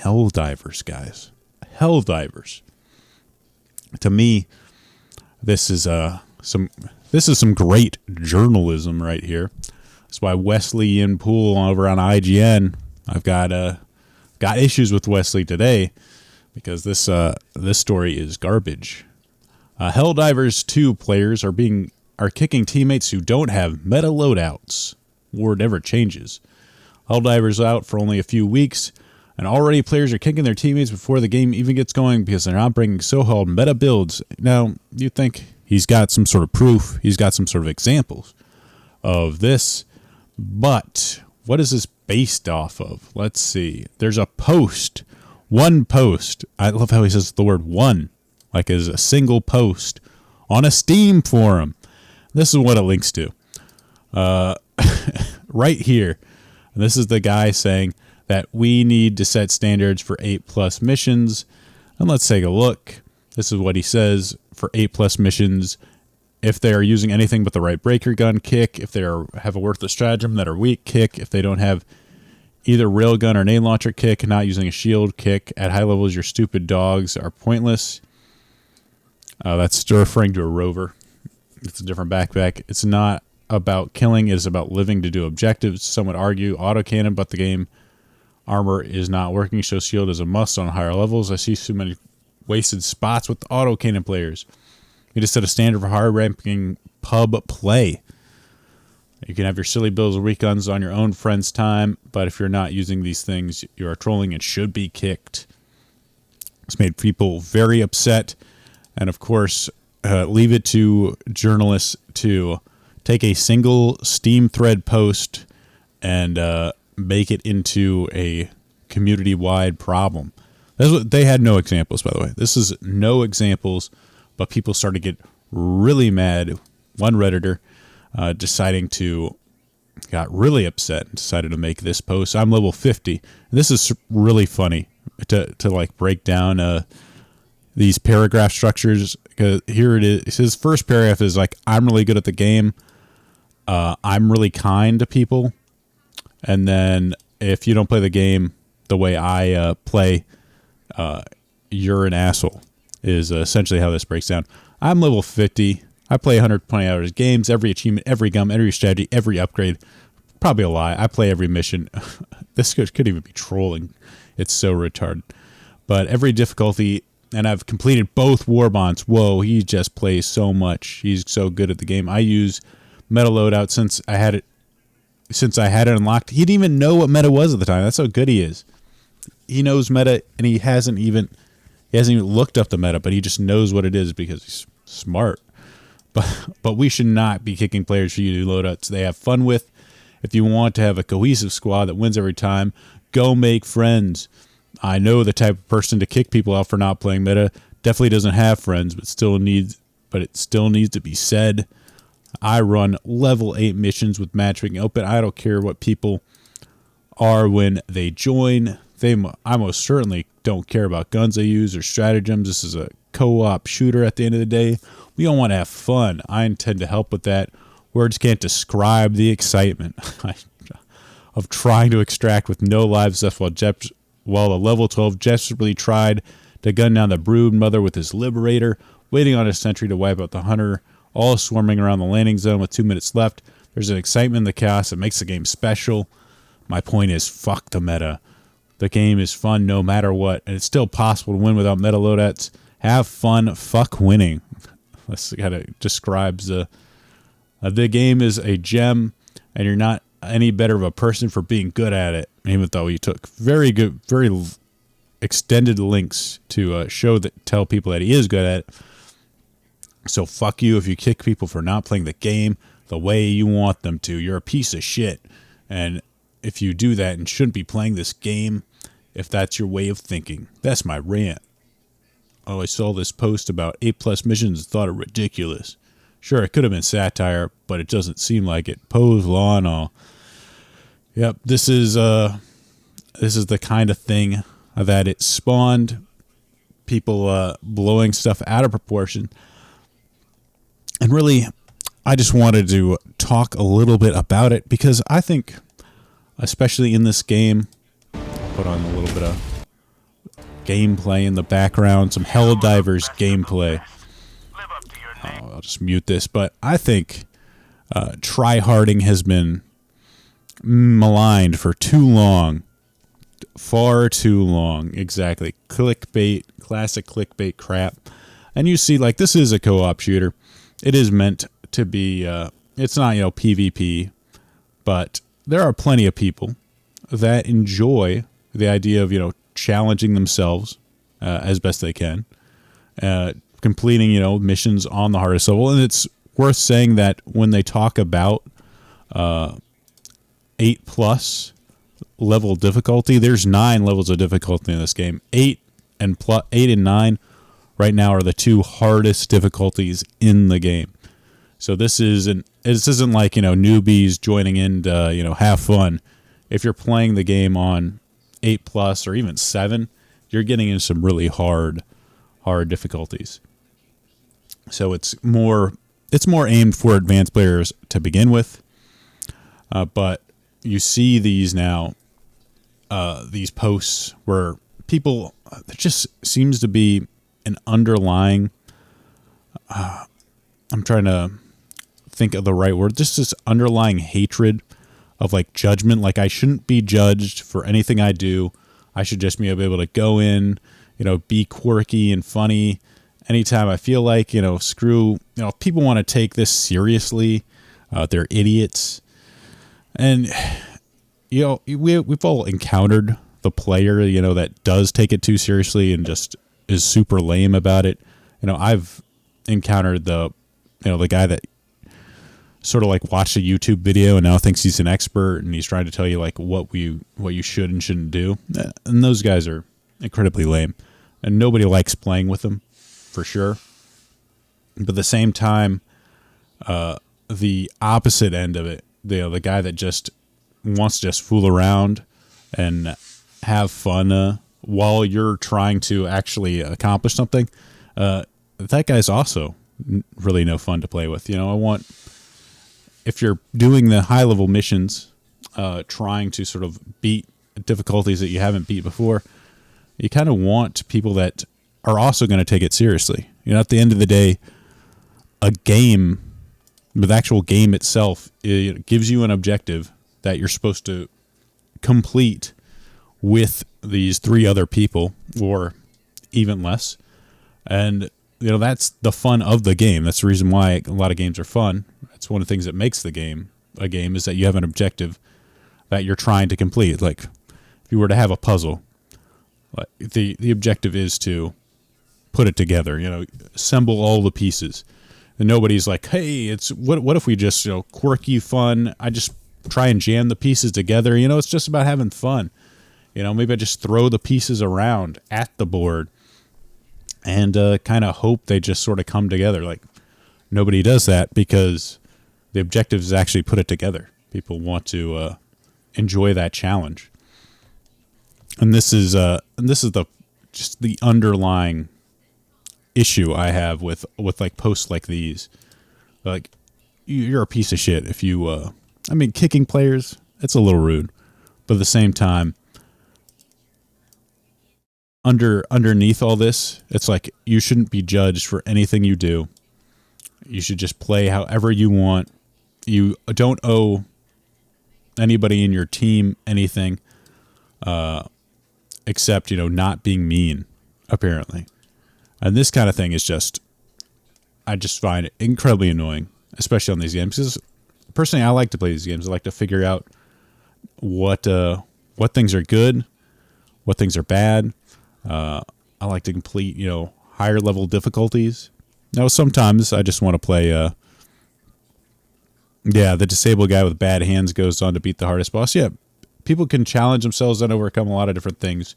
Helldivers, guys. Helldivers. To me, this is some great journalism right here. That's why Wesley and Poole over on IGN. I've got issues with Wesley today because this story is garbage. Helldivers 2 players are kicking teammates who don't have meta loadouts. War never changes. Helldivers out for only a few weeks, and already players are kicking their teammates before the game even gets going because they're not bringing so-called meta builds. Now, you think he's got some sort of proof, he's got some sort of examples of this, but what is this based off of? Let's see. There's a post. One post. I love how he says the word one, like as a single post on a Steam forum. This is what it links to. Right here. And this is the guy saying that we need to set standards for 8+ missions. And let's take a look. This is what he says for 8+ missions. If they are using anything but the right breaker gun, kick. If they have a worthless stratagem that are weak, kick. If they don't have either railgun or nade launcher, kick. Not using a shield, kick. At high levels, your stupid dogs are pointless. That's referring to a rover. It's a different backpack. It's not about killing. It is about living to do objectives. Some would argue autocannon, but the game armor is not working, so shield is a must on higher levels. I see so many wasted spots with autocannon players. You just set a standard for high-ranking pub play. You can have your silly builds or weak guns on your own friend's time, but if you're not using these things, you are trolling and should be kicked. It's made people very upset, and of course, leave it to journalists to take a single Steam thread post and make it into a community-wide problem. That's what they had. No examples, by the way. This is no examples, but people started to get really mad. One Redditor got really upset and decided to make this post. I'm level 50. This is really funny to like break down these paragraph structures. Because here it is. His first paragraph is like, I'm really good at the game. I'm really kind to people. And then if you don't play the game the way I play, you're an asshole, is essentially how this breaks down. I'm level 50. I play 120 hours of games, every achievement, every gum, every strategy, every upgrade. Probably a lie. I play every mission. This could even be trolling. It's so retarded. But every difficulty, and I've completed both war bonds. Whoa, he just plays so much. He's so good at the game. I use meta loadout since I had it unlocked. He didn't even know what meta was at the time. That's how good he is. He knows meta, and he hasn't even looked up the meta, but he just knows what it is because he's smart. But we should not be kicking players for you to loadouts they have fun with. If you want to have a cohesive squad that wins every time, go make friends. I know the type of person to kick people out for not playing meta. Definitely doesn't have friends, but it still needs to be said. I run level 8 missions with matchmaking open. I don't care what people are when they join. I most certainly don't care about guns they use or stratagems. This is a co-op shooter at the end of the day. We all want to have fun. I intend to help with that. Words can't describe the excitement of trying to extract with no lives left while the level 12 desperately tried to gun down the brood mother with his liberator, waiting on his sentry to wipe out the hunter, all swarming around the landing zone with 2 minutes left. There's an excitement in the chaos that makes the game special. My point is, fuck the meta. The game is fun no matter what, and it's still possible to win without meta loadouts. Have fun, fuck winning. That's kind of describes the game is a gem, and you're not any better of a person for being good at it, even though you took very extended links to tell people that he is good at it. So fuck you if you kick people for not playing the game the way you want them to. You're a piece of shit. And if you do that and shouldn't be playing this game, if that's your way of thinking. That's my rant. Oh, I saw this post about 8+ missions and thought it ridiculous. Sure, it could have been satire, but it doesn't seem like it. Pose, law, and all. Yep, this is the kind of thing that it spawned. People blowing stuff out of proportion. And really, I just wanted to talk a little bit about it because I think, especially in this game, put on a little bit of gameplay in the background, some Helldivers gameplay. I'll just mute this, but I think tryharding has been maligned for too long. Far too long. Exactly. Clickbait, classic clickbait crap. And you see, like, this is a co-op shooter. It is meant to be, it's not, PvP, but there are plenty of people that enjoy the idea of, challenging themselves as best they can, completing, missions on the hardest level. And it's worth saying that when they talk about 8+ level difficulty, there's 9 levels of difficulty in this game. 8 and 9 right now are the 2 hardest difficulties in the game. So this isn't like, newbies joining in to, have fun. If you're playing the game on 8+ or even 7, you're getting into some really hard difficulties. So it's more aimed for advanced players to begin with. But you see these now, these posts where people, there just seems to be an underlying, I'm trying to think of the right word, just this underlying hatred of like judgment. Like, I shouldn't be judged for anything I do. I should just be able to go in, be quirky and funny anytime I feel like, screw, people want to take this seriously. They're idiots. And, we've all encountered the player, that does take it too seriously and just is super lame about it. I've encountered the guy that sort of like watched a YouTube video and now thinks he's an expert and he's trying to tell you like what you should and shouldn't do. And those guys are incredibly lame, and nobody likes playing with them, for sure. But at the same time, the opposite end of it, the guy that just wants to just fool around and have fun while you're trying to actually accomplish something, that guy's also really no fun to play with. If you're doing the high-level missions, trying to sort of beat difficulties that you haven't beat before, you kind of want people that are also going to take it seriously. At the end of the day, a game, the actual game itself, it gives you an objective that you're supposed to complete with these 3 other people, or even less. And that's the fun of the game. That's the reason why a lot of games are fun. That's one of the things that makes the game a game, is that you have an objective that you're trying to complete. Like, if you were to have a puzzle, the objective is to put it together, assemble all the pieces. And nobody's like, hey, it's what if we just, quirky fun, I just try and jam the pieces together. It's just about having fun. Maybe I just throw the pieces around at the board and kind of hope they just sort of come together. Like, nobody does that because the objective is actually put it together. People want to enjoy that challenge, and this is the underlying issue I have with like posts like these. Like, you're a piece of shit if you. Kicking players, that's a little rude, but at the same time, underneath all this, it's like you shouldn't be judged for anything you do. You should just play however you want. You don't owe anybody in your team anything, except, not being mean, apparently. And this kind of thing is just, I just find it incredibly annoying, especially on these games. Because personally, I like to play these games. I like to figure out what things are good, what things are bad. I like to complete, higher level difficulties. Now, sometimes I just want to play, the disabled guy with bad hands goes on to beat the hardest boss. Yeah, people can challenge themselves and overcome a lot of different things.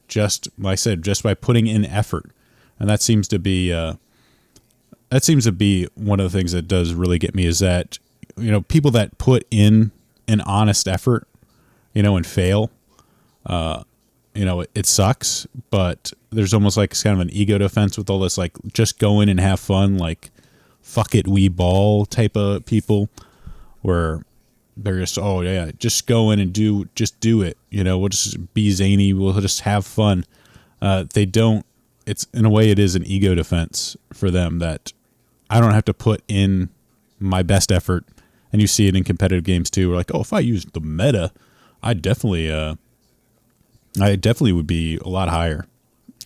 Just, like I said, just by putting in effort. And that seems to be one of the things that does really get me, is that, people that put in an honest effort, and fail, it sucks, but there's almost like kind of an ego defense with all this, like, just go in and have fun, like, fuck it, we ball type of people, where They're just, oh yeah, just go in and just do it. We'll just be zany. We'll just have fun. They don't. It's in a way, it is an ego defense for them that I don't have to put in my best effort. And you see it in competitive games too. We're like, oh, if I used the meta, I definitely would be a lot higher.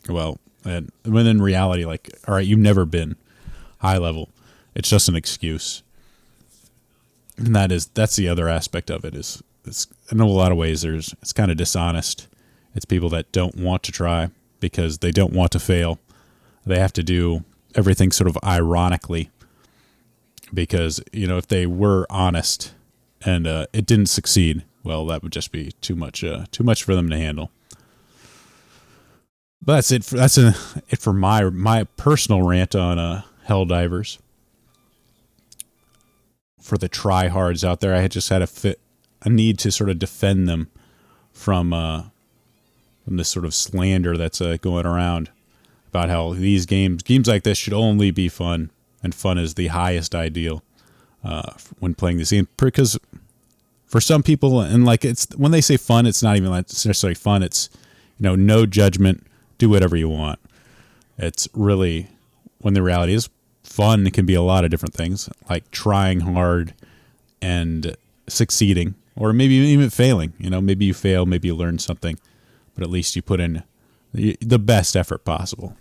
Well, and when in reality, like, all right, you've never been high level. It's just an excuse. And that's the other aspect of it is it's in a lot of ways it's kind of dishonest. It's people that don't want to try because they don't want to fail. They have to do everything sort of ironically because, if they were honest and it didn't succeed, well, that would just be too much for them to handle. But that's it for my personal rant on Helldivers. For the tryhards out there, I just had a need to sort of defend them from this sort of slander that's going around about how these games like this should only be fun, and fun is the highest ideal when playing this game. Because for some people, and like it's when they say fun, it's not even like necessarily fun. It's no judgment, do whatever you want. It's really when the reality is. Fun can be a lot of different things, like trying hard and succeeding, or maybe even failing. Maybe you fail, maybe you learn something, but at least you put in the best effort possible.